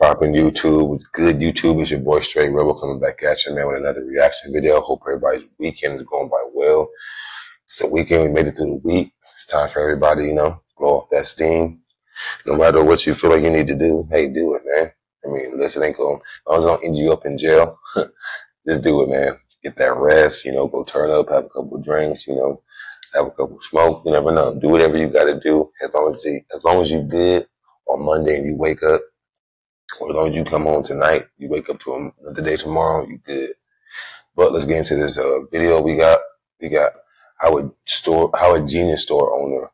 Popping YouTube, good YouTube. It's your boy STR8REBEL coming back at you, man, with another reaction video. Hope everybody's weekend is going by well. It's the weekend. We made it through the week. It's time for everybody, blow off that steam. No matter what you feel like you need to do, hey, do it, man. I mean, listen, ain't going, as long as it don't end you up in jail, just do it, man. Get that rest, go turn up, have a couple of drinks, have a couple of smoke. You never know. Do whatever you got to do. As long as you good on Monday and you wake up, or as long as you come home tonight, you wake up to another day tomorrow, you good. But let's get into this video we got. How a Genius store owner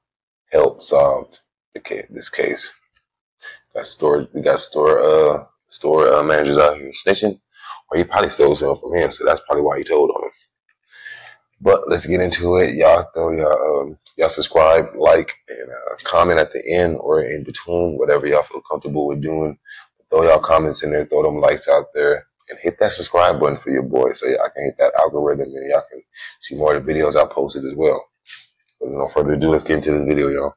helped solve this case. We got store managers out here snitching, or he probably stole something from him, so that's probably why he told on him. But let's get into it. Y'all throw y'all subscribe, like, and comment at the end or in between, whatever y'all feel comfortable with doing. Throw y'all comments in there, throw them likes out there, and hit that subscribe button for your boy so y'all can hit that algorithm and y'all can see more of the videos I posted as well. So no further ado, let's get into this video, y'all.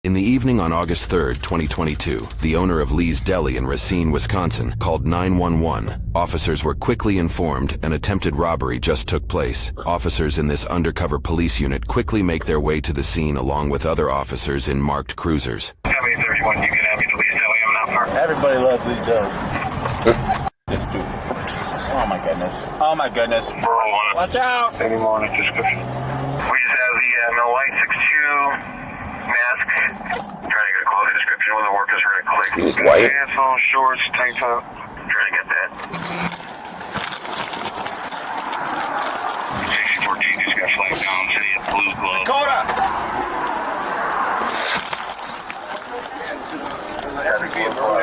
In the evening on August 3rd, 2022, the owner of Lee's Deli in Racine, Wisconsin, called 911. Officers were quickly informed an attempted robbery just took place. Officers in this undercover police unit quickly make their way to the scene along with other officers in marked cruisers. 31, you can have me to Lee's Deli. I'm not parked. Everybody loves Lee's Deli. Let's do it. Jesus. Oh my goodness. Oh my goodness. Watch out. Any more on the description? We just have the no white 6'2". Mask. Trying to get a clothing description when the workers are going to click. He was white. Pants on, shorts, tank top. Trying to get that. 6014 just got flagged down. City of blue glove. Dakota!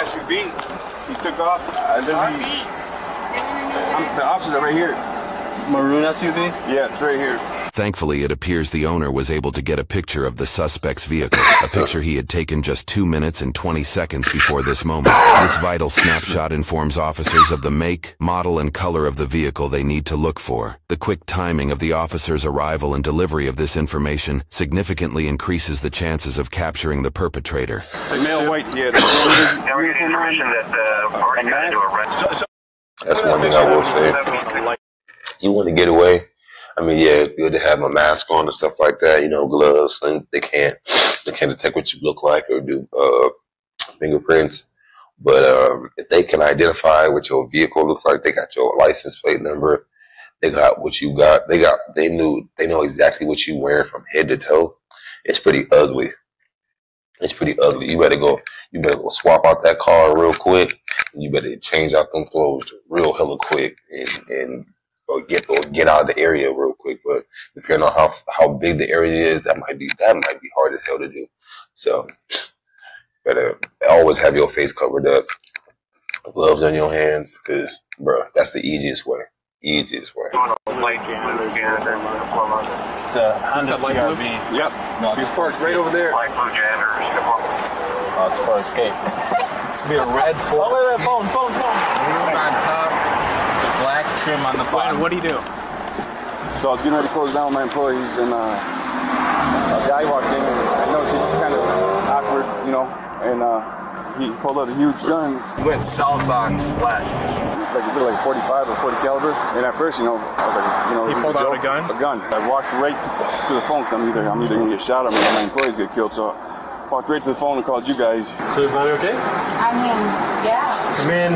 SUV. He took off. The officers are right here. Maroon SUV? Yeah, it's right here. Thankfully, it appears the owner was able to get a picture of the suspect's vehicle, a picture he had taken just 2 minutes and 20 seconds before this moment. This vital snapshot informs officers of the make, model, and color of the vehicle they need to look for. The quick timing of the officer's arrival and delivery of this information significantly increases the chances of capturing the perpetrator. Male white, yeah. Now we're getting information that the party got into a red. That's one thing I will say. You want to get away? I mean, yeah, it's good to have a mask on and stuff like that. Gloves. They can't detect what you look like or do fingerprints. But if they can identify what your vehicle looks like, they got your license plate number. They got what you got. They know exactly what you wearing from head to toe. It's pretty ugly. It's pretty ugly. You better go swap out that car real quick. And you better change out them clothes real hella quick and get out of the area real quick. But depending on how big the area is, that might be hard as hell to do. So better always have your face covered up, gloves on your hands, because bro, that's the easiest way. Easiest way. It's a Honda CRV. Yep. No, it's parked right over there. Light blue janitors. Oh, it's for escape. It's gonna be a red Ford. Oh, wait, phone. Maroon on top, black trim on the bottom. What do you do? So I was getting ready to close down with my employees, and a guy walked in, and I noticed he's kind of awkward, and he pulled out a huge gun. He went south on flat. Like 45 or 40 caliber, and at first, I was like, he pulled out a gun? A gun. I walked right to the phone, because I'm either going to get shot or my employees get killed, so I walked right to the phone and called you guys. So everybody okay? I mean, yeah. Come in.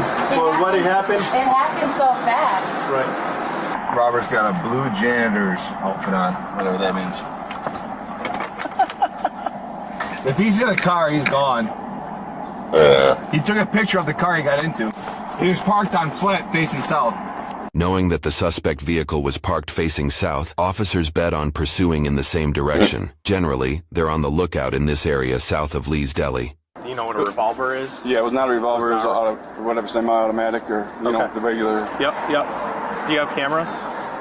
What happened? It happened so fast. Right. Robert's got a blue janitor's outfit on, whatever that means. If he's in a car, he's gone. He took a picture of the car he got into. He was parked on flat facing south. Knowing that the suspect vehicle was parked facing south, officers bet on pursuing in the same direction. Generally, they're on the lookout in this area south of Lee's Deli. You know what a revolver is? Yeah, it was not a revolver. It was whatever, semi-automatic or, the regular. Yep. Do you have cameras?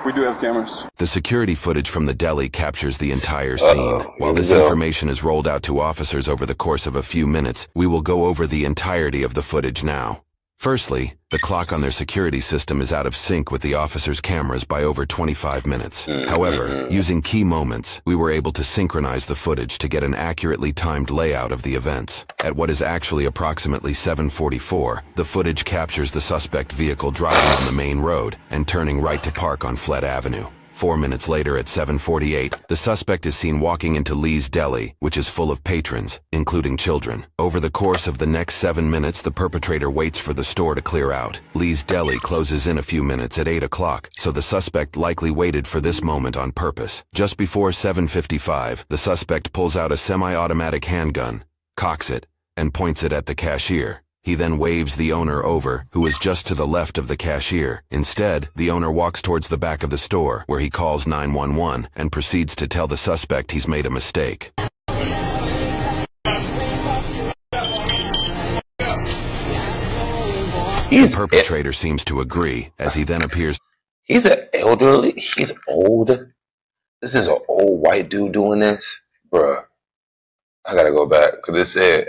We do have cameras. The security footage from the deli captures the entire scene. While this information is rolled out to officers over the course of a few minutes, we will go over the entirety of the footage now. Firstly, the clock on their security system is out of sync with the officer's cameras by over 25 minutes. However, using key moments, we were able to synchronize the footage to get an accurately timed layout of the events. At what is actually approximately 7:44, the footage captures the suspect vehicle driving on the main road and turning right to park on Flett Avenue. 4 minutes later at 7:48, the suspect is seen walking into Lee's Deli, which is full of patrons, including children. Over the course of the next 7 minutes, the perpetrator waits for the store to clear out. Lee's Deli closes in a few minutes at 8 o'clock, so the suspect likely waited for this moment on purpose. Just before 7:55, the suspect pulls out a semi-automatic handgun, cocks it, and points it at the cashier. He then waves the owner over, who is just to the left of the cashier. Instead, the owner walks towards the back of the store, where he calls 911 and proceeds to tell the suspect he's made a mistake. The perpetrator seems to agree, as he then appears. He's an elderly. He's old. This is an old white dude doing this, bruh. I gotta go back because it said,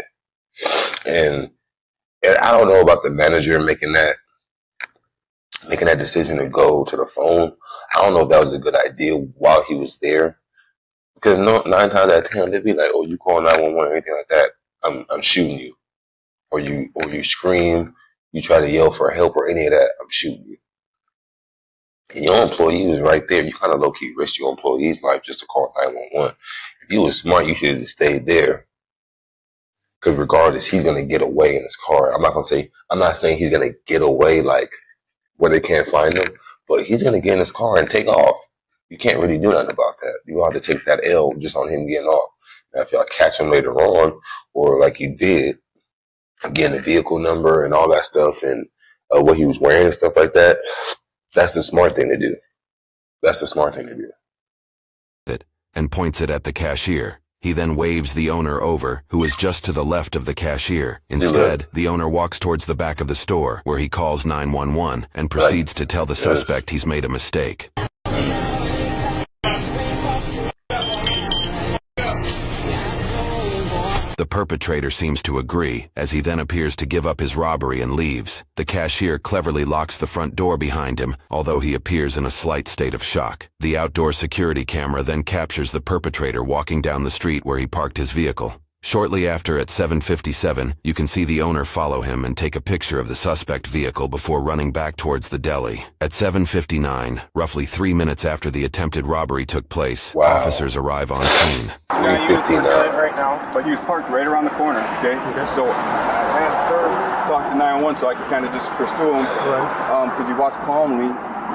and I don't know about the manager making that decision to go to the phone. I don't know if that was a good idea while he was there, because 9 times out of 10 they'd be like, "Oh, you call 911 or anything like that, I'm shooting you," or you scream, you try to yell for help or any of that, I'm shooting you. And your employee was right there. You kind of low key risked your employee's life just to call 911. If you was smart, you should have stayed there. Because regardless, he's gonna get away in his car. I'm not saying he's gonna get away like where they can't find him, but he's gonna get in his car and take off. You can't really do nothing about that. You have to take that L just on him getting off. Now, if y'all catch him later on, or like you did, getting the vehicle number and all that stuff, and what he was wearing and stuff like that, that's the smart thing to do. That's the smart thing to do. And points it at the cashier. He then waves the owner over, who is just to the left of the cashier. Instead, the owner walks towards the back of the store, where he calls 911 and proceeds to tell the suspect he's made a mistake. The perpetrator seems to agree, as he then appears to give up his robbery and leaves. The cashier cleverly locks the front door behind him, although he appears in a slight state of shock. The outdoor security camera then captures the perpetrator walking down the street where he parked his vehicle. Shortly after, at 7:57, you can see the owner follow him and take a picture of the suspect vehicle before running back towards the deli. At 7:59, roughly 3 minutes after the attempted robbery took place, officers arrive on scene. Right now, but he was parked right around the corner. Okay. So I talked to 911 so I could kind of just pursue him, because he walked calmly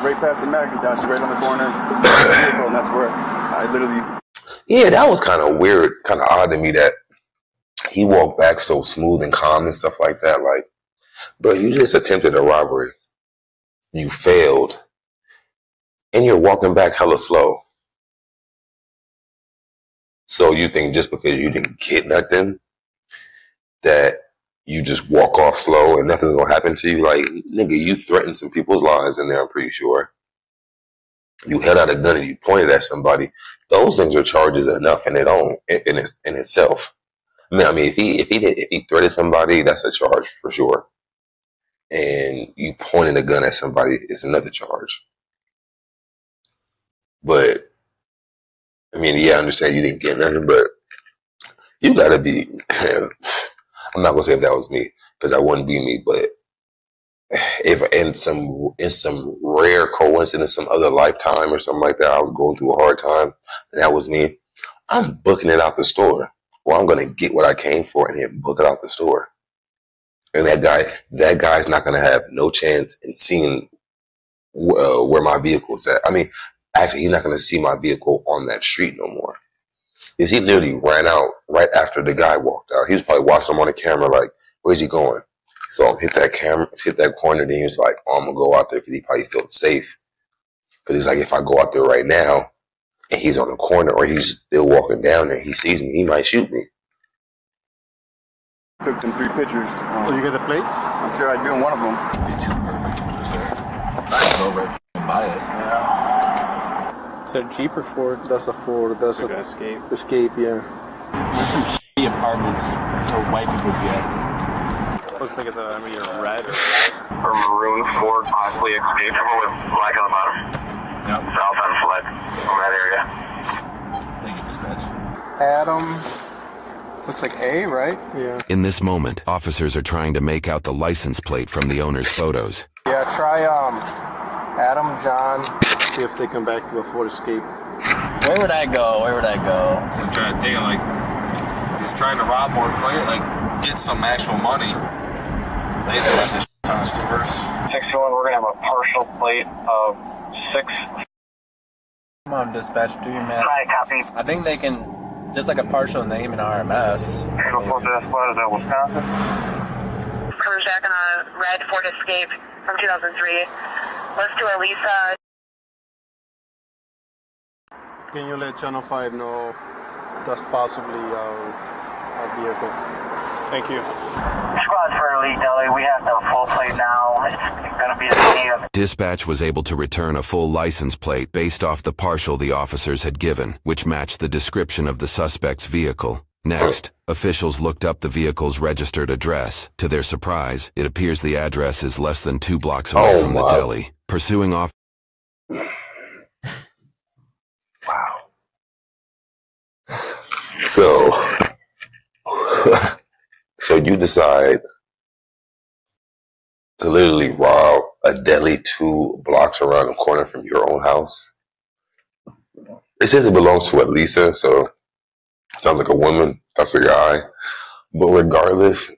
right past the Macintosh, right on the corner, and that's where I literally. Yeah, that was kind of weird, kind of odd to me that he walked back so smooth and calm and stuff like that. Like, bro, you just attempted a robbery. You failed. And you're walking back hella slow. So you think just because you didn't get nothing, that you just walk off slow and nothing's going to happen to you? Like, nigga, you threatened some people's lives in there, I'm pretty sure. You held out a gun and you pointed at somebody. Those things are charges enough in itself. I mean, if he threatened somebody, that's a charge for sure. And you pointing a gun at somebody is another charge. But I mean, yeah, I understand you didn't get nothing, but you gotta be. I'm not gonna say if that was me, because that wouldn't be me. But if in some rare coincidence, some other lifetime or something like that, I was going through a hard time, and that was me, I'm booking it out the store. Or I'm gonna get what I came for and then book it out the store. And that guy's not gonna have no chance in seeing where my vehicle's at. I mean, actually, he's not gonna see my vehicle on that street no more. Because he literally ran out right after the guy walked out. He was probably watching him on the camera, like, where's he going? So hit that corner, then he was like, oh, I'm gonna go out there, because he probably felt safe. Because he's like, if I go out there right now, and he's on the corner, or he's still walking down there, he sees me, he might shoot me. Took them 3 pictures. So you get the plate? I'm sure I do one of them. Be too perfect pictures there. I go right and buy it. Yeah. Is that a Jeep or Ford? That's a Ford. That's like a Escape. Escape, yeah. There's some shitty apartments where white people get. What's looks like it's a red or maroon Ford, possibly escaped from with black on the bottom. Yep. South on Flood, from that area. Thank you, dispatch. Adam. Looks like A, right? Yeah. In this moment, officers are trying to make out the license plate from the owner's photos. Yeah, try Adam, John. See if they come back to a Ford Escape. Where would I go? Where would I go? So I'm trying to think, like, he's trying to rob more plate, like, get some actual money. They have a ton of stores. 61, we're going to have a partial plate of 6. Come on, dispatch, do your math. Hi, copy. I think they can, just like a partial name in RMS. Report to that spot, is that Wisconsin? Cruise Jack on a red Ford Escape from 2003. Let's do Elisa. Can you let Channel 5 know that's possibly our vehicle? Thank you. Squad for Elite Deli, we have the full plate now. It's going to be a city of... Dispatch was able to return a full license plate based off the partial the officers had given, which matched the description of the suspect's vehicle. Next, officials looked up the vehicle's registered address. To their surprise, it appears the address is less than 2 blocks away from the deli. Pursuing off... Wow. So you decide to literally rob a deli 2 blocks around the corner from your own house. It says it belongs to Elisa, so it sounds like a woman. That's a guy. But regardless,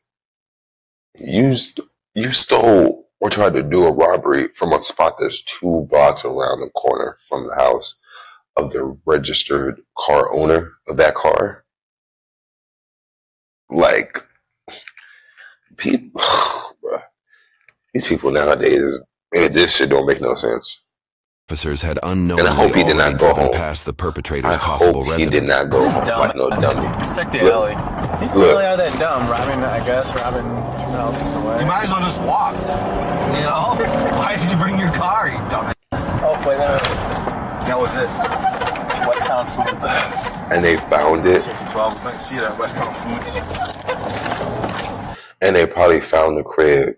you stole or tried to do a robbery from a spot that's 2 blocks around the corner from the house of the registered car owner of that car. Like, people, these people nowadays, this shit don't make no sense. Officers had unknowingly And I hope he did not go driven home. past the perpetrator's I possible hope residence. he did not go home like no dummy. Check the alley. People really are that dumb. Robbing 2 houses away. You might as well just walked. You know? Why did you bring your car, you dumbass? Oh, wait, That was it. West Town Foods. And they found it. 12, let's see that West Town Foods. And they probably found the crib.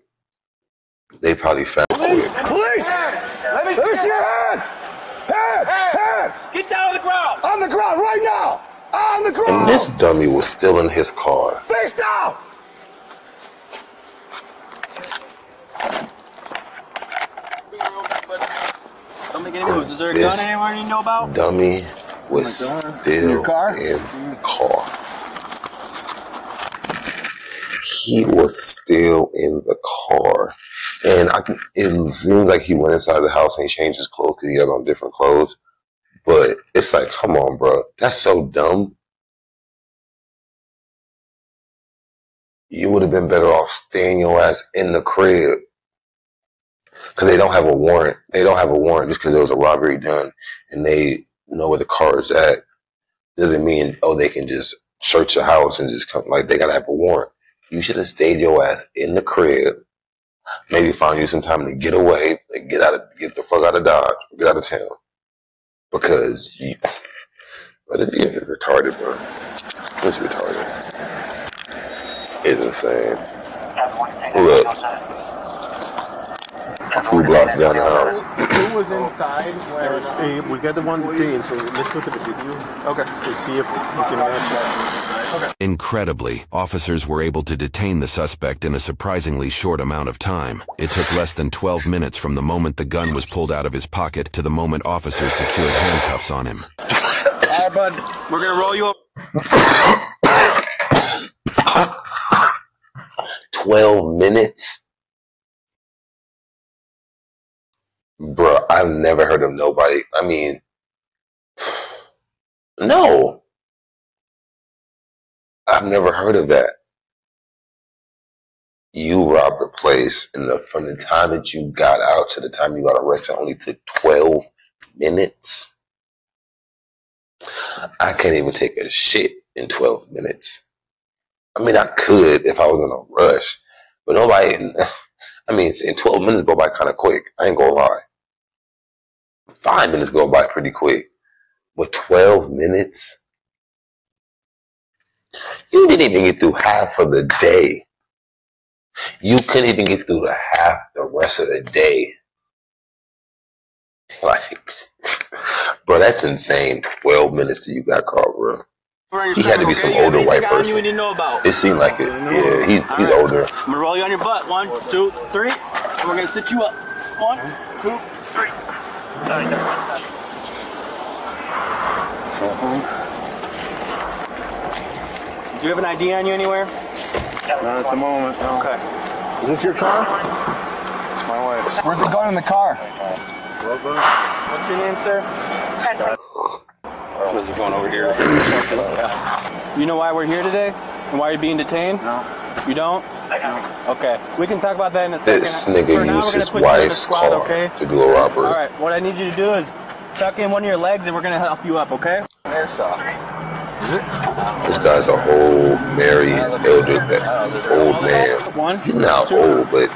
They probably found the crib. Police! Let me see your hands! Hands! Get down on the ground! On the ground right now! On the ground! And this dummy was still in his car. Face down! Don't make any moves. Is there a gun anywhere you know about? Dummy was still in the car. He was still in the car. And it seems like he went inside the house and he changed his clothes because he had on different clothes. But it's like, come on, bro. That's so dumb. You would have been better off staying your ass in the crib. Because they don't have a warrant. They don't have a warrant just because there was a robbery done and they know where the car is at. Doesn't mean, oh, they can just search the house and just come. Like, they got to have a warrant. You should have stayed your ass in the crib. Maybe find you some time to get away, like get the fuck out of Dodge, get out of town. Because this is retarded, bro. It's retarded. It's insane. Look. 2 blocks down the house. Who was inside when we got the one detained, so let's look at the video. Okay. To see if we can match that. Okay. Incredibly, officers were able to detain the suspect in a surprisingly short amount of time. It took less than 12 minutes from the moment the gun was pulled out of his pocket to the moment officers secured handcuffs on him. Alright, bud. We're gonna roll you up. 12 minutes? Bruh, I've never heard of nobody. I mean, no. I've never heard of that. You robbed the place, and from the time that you got out to the time you got arrested only took 12 minutes. I can't even take a shit in 12 minutes. I mean, I could if I was in a rush, but nobody, I mean, in 12 minutes go by kind of quick. I ain't gonna lie. 5 minutes go by pretty quick, but 12 minutes? You didn't even get through half of the day. You couldn't even get through the rest of the day. Like, bro, that's insane. 12 minutes till you got caught, bro. He had to be some older white person. You didn't know about. It seemed like it. Yeah, he's older. I'm gonna roll you on your butt. 1, 2, 3. And we're gonna sit you up. 1, 2, 3. Do you have an ID on you anywhere? Not at the moment. No. Okay. Is this your car? It's my wife. Where's the gun in the car? What's your name, sir? Was it going over here? You know why we're here today? And why you're being detained? No. You don't? Okay. We can talk about that in a second. This nigga used his wife's car to do a robbery. Alright, what I need you to do is tuck in one of your legs and we're gonna help you up, okay? Airsoft. This guy's a whole married elder, old man. He's not old, but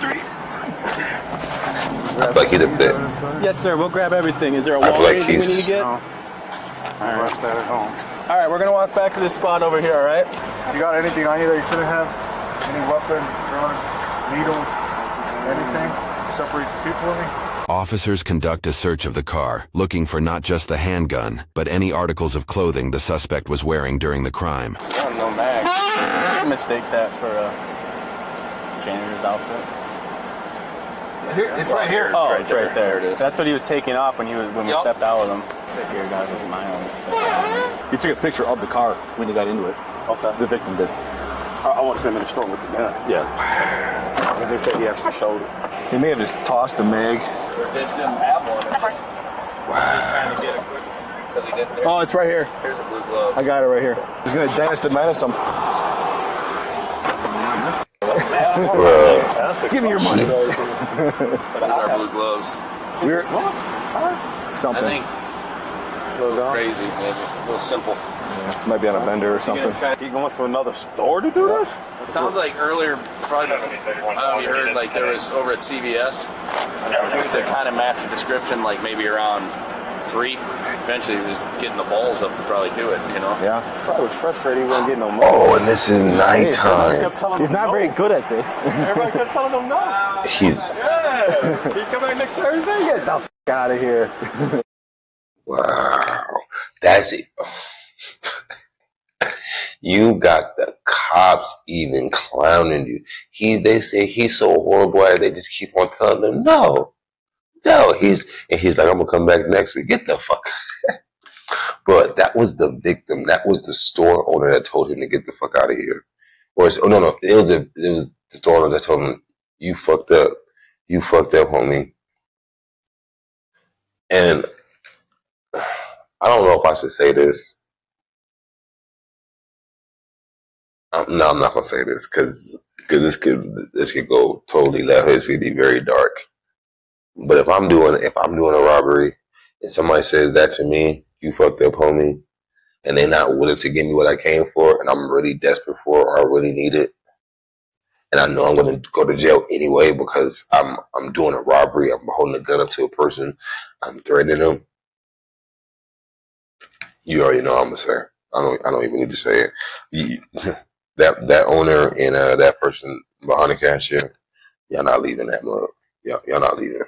I feel like he'd have fit. Yes, sir. We'll grab everything. Is there a wall or anything we need to get? No. I left that at home. All right, we're gonna walk back to this spot over here. All right. You got anything on you that you shouldn't have? Any weapon, gun, needle, anything? Separate the two for me. Officers conduct a search of the car, looking for not just the handgun, but any articles of clothing the suspect was wearing during the crime. No mag. You mistake that for a janitor's outfit. Here, it's right here. Oh, it's right there. It is. That's what he was taking off when we stepped out with him. Scared guy was smiling. He took a picture of the car when he got into it. Okay. The victim did. I want to send him in the store with the gun. Yeah. Because they said he actually showed it. He may have just tossed the mag. They just didn't have one. Trying to get it quick. Because he didn't. Oh, it's right here. Here's a blue glove. I got it right here. He's gonna Dennis the Menace him. Give me your money. Those are blue gloves. We're something. I think a little crazy, maybe. A little simple. Yeah, might be on a bender or something. He going to another store to do this? It sounds like earlier, probably, I don't know if you heard, like there was over at CVS, they kind of matched the description, like maybe around 3. Eventually he was getting the balls up to probably do it, you know? Yeah. Probably was frustrated he wasn't getting no money. Oh, and this is nighttime. He's not very good at this. Everybody kept telling him no. He's Yeah. Can you come back next Thursday? Get the f*** out of here. wow. That's it. You got the cops even clowning you. They say he's so horrible at it, they just keep on telling them no. He's like, I'm gonna come back next week. Get the fuck out. But that was the victim. That was the store owner that told him to get the fuck out of here. Or no, it was the store owner that told him, you fucked up. You fucked up, homie. And I don't know if I should say this. No, I'm not gonna say this because this could go totally left. This could be very dark. But if I'm doing a robbery and somebody says that to me, you fucked up, homie, and they're not willing to give me what I came for, and I'm really desperate for it, or I really need it, and I know I'm gonna go to jail anyway because I'm doing a robbery, I'm holding a gun up to a person, I'm threatening them. You already know what I'm gonna say. I don't even need to say it. That owner and that person behind the cashier, y'all not leaving that mug. Y'all not leaving.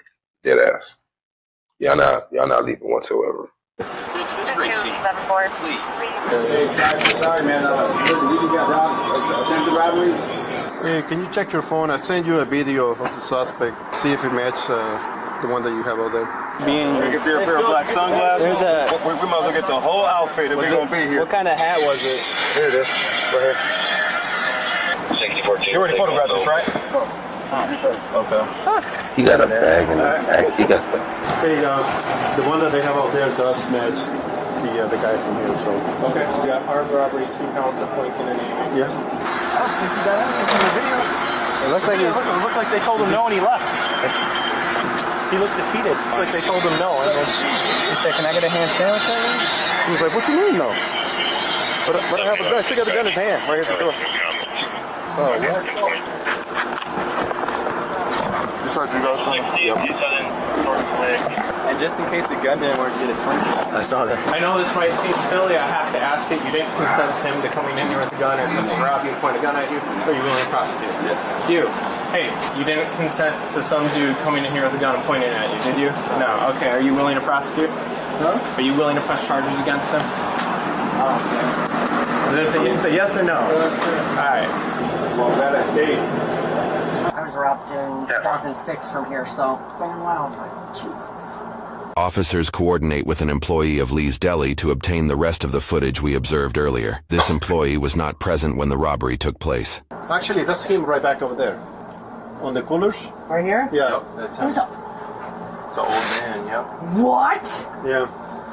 Dead ass. Y'all not leaving whatsoever. This great seat. Please. Sorry, man. We just got robbed. Attempted robbery. Hey, can you check your phone? I sent you a video of the suspect. See if it matches the one that you have out there. Get your pair of black sunglasses. There's a. We might as well get the whole outfit if we're gonna be here. What kind of hat was it? Here it is. Right here. You already photographed this, right? Okay. He got a bag in the back. He got the. Hey, the one that they have out there does match the guy from here. So okay. We got armed robbery, 2 counts of pointing and aiming. Yeah. I don't think you got anything from the video. It looked like they told him no and he left. He looks defeated. It's like they told him no. And then he said, "Can I get a ham sandwich on this?" He was like, "What you mean no?" But I have a gun. I still got the gun in his hand right here at the door. Oh, what? And just in case the gun didn't work, get his phone. I saw that. I know this might seem silly. I have to ask it. You didn't consent him to coming in here with a gun or something, rob you and point a gun at you, or you willing to prosecute? Yeah. You. Hey, you didn't consent to some dude coming in here with a gun and pointing at you, did you? No. Okay, are you willing to prosecute? Huh? Are you willing to press charges against him? It's a yes or no? Alright. Well, that I stayed. I was robbed in 2006 from here, so going wild, but Jesus. Officers coordinate with an employee of Lee's Deli to obtain the rest of the footage we observed earlier. This employee was not present when the robbery took place. Actually, that's him right back over there. On the coolers? Right here? Yeah. Yep, that's him. Who's up? It's an old man, yep. What? Yeah.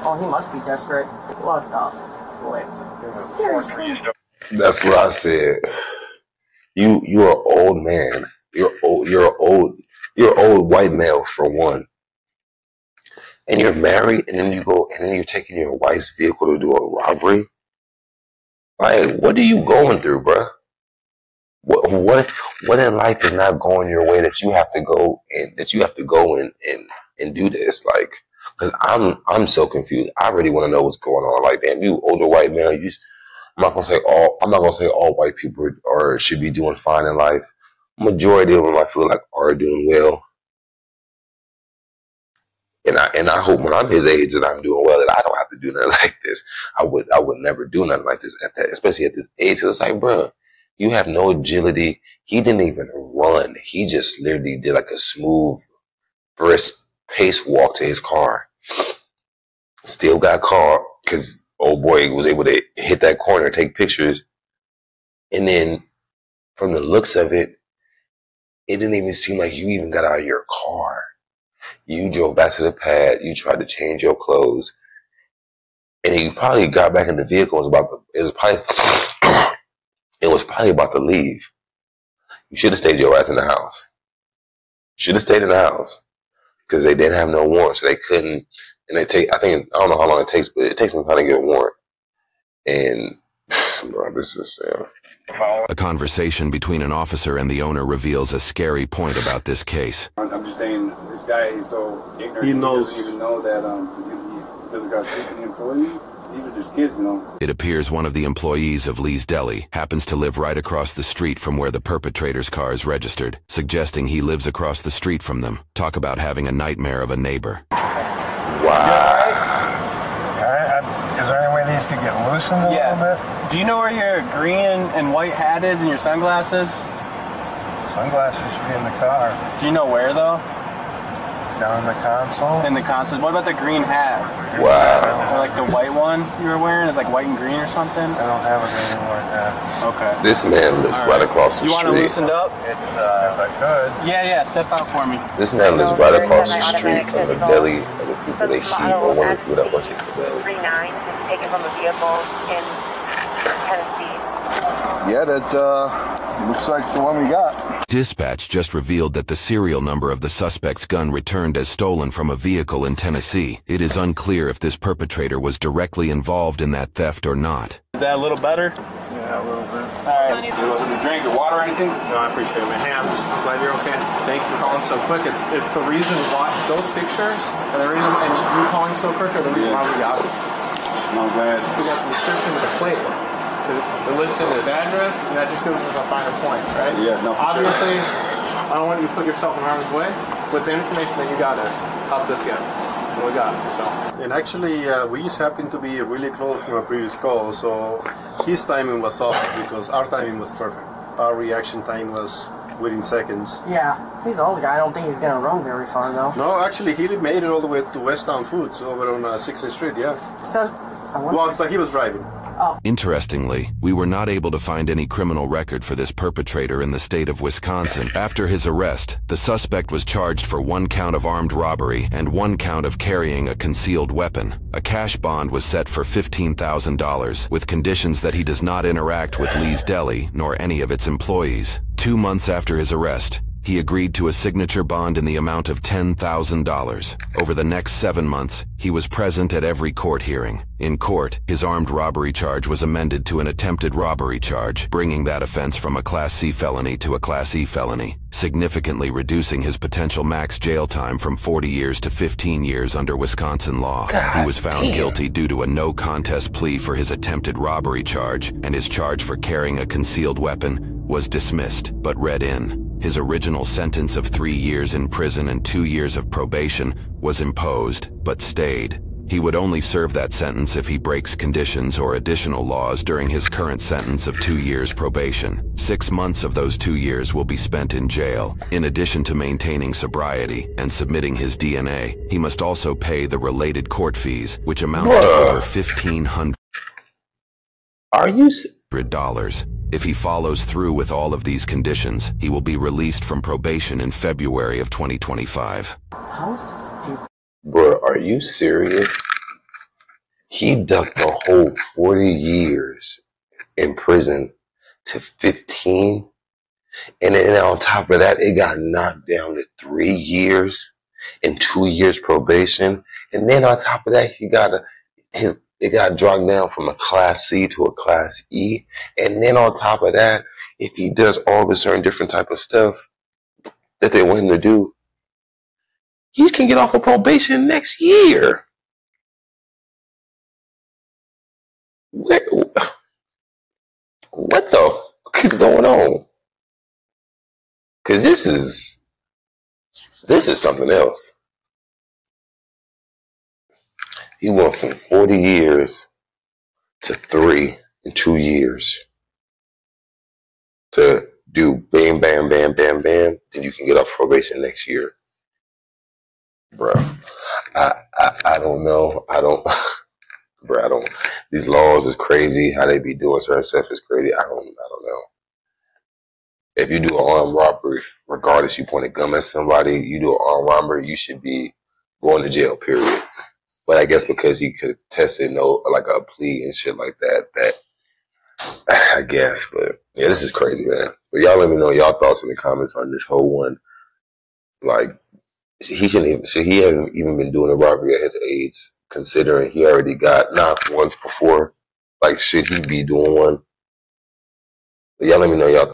Oh, he must be desperate. What the flip? Seriously? That's what I said. You're an old man. You're an old white male for one. And you're married, and then you're taking your wife's vehicle to do a robbery. Like, what are you going through, bruh? What in life is not going your way that you have to go and do this? Like, because I'm so confused. I really want to know what's going on. Like, damn, you older white man. I'm not gonna say all white people should be doing fine in life. Majority of them, I feel like, are doing well. And I hope when I'm his age that I'm doing well, that I don't have to do nothing like this. I would never do nothing like this especially at this age. So it's like, bro, you have no agility. He didn't even run. He just literally did like a smooth, brisk pace walk to his car. Still got caught because old boy was able to hit that corner, take pictures. And then from the looks of it, it didn't even seem like you even got out of your car. You drove back to the pad. You tried to change your clothes, and then you probably got back in the vehicle. It was probably about to leave. You should have stayed your ass in the house. Should have stayed in the house because they didn't have no warrant, so they couldn't. And I don't know how long it takes, but it takes some time to get a warrant. And bro, this is. A conversation between an officer and the owner reveals a scary point about this case. I'm just saying, this guy is so ignorant. He knows. He doesn't even know that he doesn't got the employees. These are just kids, you know. It appears one of the employees of Lee's Deli happens to live right across the street from where the perpetrator's car is registered, suggesting he lives across the street from them. Talk about having a nightmare of a neighbor. Wow. Is there any way these could get loosened a little bit? Do you know where your green and white hat is and your sunglasses? Sunglasses should be in the car. Do you know where, though? Down in the console? In the console. What about the green hat? Wow. Or like the white one you were wearing is like white and green or something? I don't have a green and white hat. Okay. This man lives right across the street. You want to loosen up? If I could. Yeah, step out for me. This man lives right across the street from the deli of the people that he or one of the people that work at the deli. 39 taken from the vehicle in Tennessee. Yeah, that looks like the one we got. Dispatch just revealed that the serial number of the suspect's gun returned as stolen from a vehicle in Tennessee. It is unclear if this perpetrator was directly involved in that theft or not. Is that a little better? Yeah, a little bit. All right. You want something to drink or water or anything? No, I appreciate it, man. Hey, I'm glad you're okay. Thank you for calling so quick. It's the reason why those pictures and the reason and you calling so quick are the reason why we got it. No, bad. We got the description of the plate. The listing his address, and that just gives us a finer point, right? Yeah, no, for obviously, I don't want you to put yourself in harm's way. With the information that you got us, help this guy. And we got it, so. And actually, we just happened to be really close from a previous call, so his timing was off because our timing was perfect. Our reaction time was within seconds. Yeah, he's an old guy. I don't think he's gonna run very far though. No, actually, he made it all the way to West Town Foods over on 6th Street. Yeah. So, well, but he was driving. Interestingly, we were not able to find any criminal record for this perpetrator in the state of Wisconsin. After his arrest, the suspect was charged for 1 count of armed robbery and 1 count of carrying a concealed weapon. A cash bond was set for $15,000, with conditions that he does not interact with Lee's Deli nor any of its employees. 2 months after his arrest, he agreed to a signature bond in the amount of $10,000. Over the next 7 months, he was present at every court hearing. In court, his armed robbery charge was amended to an attempted robbery charge, bringing that offense from a Class C felony to a Class E felony, significantly reducing his potential max jail time from 40 years to 15 years under Wisconsin law. He was found guilty due to a no-contest plea for his attempted robbery charge, and his charge for carrying a concealed weapon was dismissed, but read in. His original sentence of 3 years in prison and 2 years of probation was imposed, but stayed. He would only serve that sentence if he breaks conditions or additional laws during his current sentence of 2 years probation. 6 months of those 2 years will be spent in jail. In addition to maintaining sobriety and submitting his DNA, he must also pay the related court fees, which amounts to over $1,500. Are you $100. If he follows through with all of these conditions, he will be released from probation in February of 2025. How stupid. Bro, are you serious? He ducked a whole 40 years in prison to 15. And then on top of that, it got knocked down to 3 years and 2 years probation. And then on top of that, it got dropped down from a Class C to a Class E. And then on top of that, if he does all the certain different type of stuff that they want him to do, he can get off of probation next year. What the fuck is going on? Because this is something else. He went from 40 years to 3 and 2 years to do bam, bam, bam, bam, bam. Then you can get off probation next year. Bro, I don't know. These laws is crazy. How they be doing certain stuff is crazy. I don't know. If you do an armed robbery, regardless you point a gun at somebody, you do an armed robbery, you should be going to jail, period. But I guess because he could test it, like a plea and shit like that, I guess. But yeah, this is crazy, man. But y'all let me know y'all thoughts in the comments on this whole one. Like, he hasn't even been doing a robbery at his age, considering he already got knocked once before. Like, should he be doing one? Y'all let me know y'all